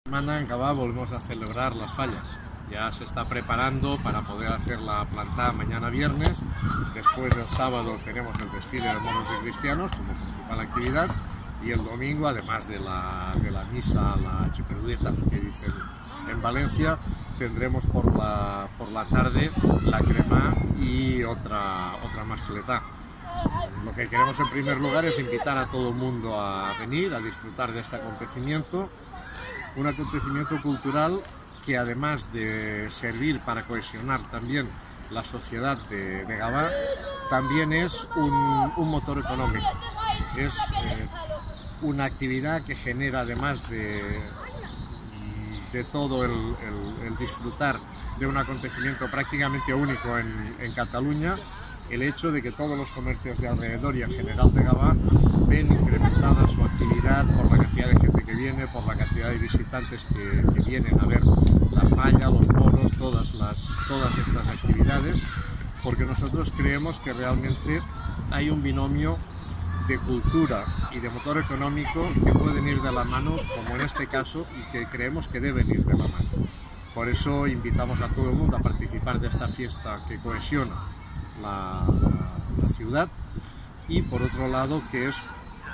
Semana en Gavà volvemos a celebrar las fallas. Ya se está preparando para poder hacer la plantada mañana viernes. Después del sábado tenemos el desfile de moros y cristianos como principal actividad. Y el domingo, además de la misa, la chuperudeta que dicen en Valencia, tendremos por la tarde la crema y otra mascletá. Lo que queremos en primer lugar es invitar a todo el mundo a venir, a disfrutar de este acontecimiento. Un acontecimiento cultural que, además de servir para cohesionar también la sociedad de Gavà, también es un motor económico. Es una actividad que genera, además de todo el disfrutar de un acontecimiento prácticamente único en Cataluña, el hecho de que todos los comercios de alrededor y en general de Gavà ven incrementada su actividad por la cantidad de gente que viene, por la cantidad de visitantes que vienen a ver la falla, los moros, todas estas actividades, porque nosotros creemos que realmente hay un binomio de cultura y de motor económico que pueden ir de la mano, como en este caso, y que creemos que deben ir de la mano. Por eso invitamos a todo el mundo a participar de esta fiesta que cohesiona la ciudad, y por otro lado que es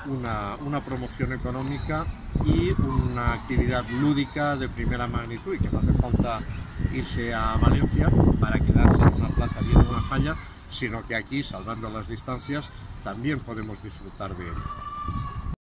una promoción económica y una actividad lúdica de primera magnitud, y que no hace falta irse a Valencia para quedarse en una plaza viendo una falla, sino que aquí, salvando las distancias, también podemos disfrutar de ello.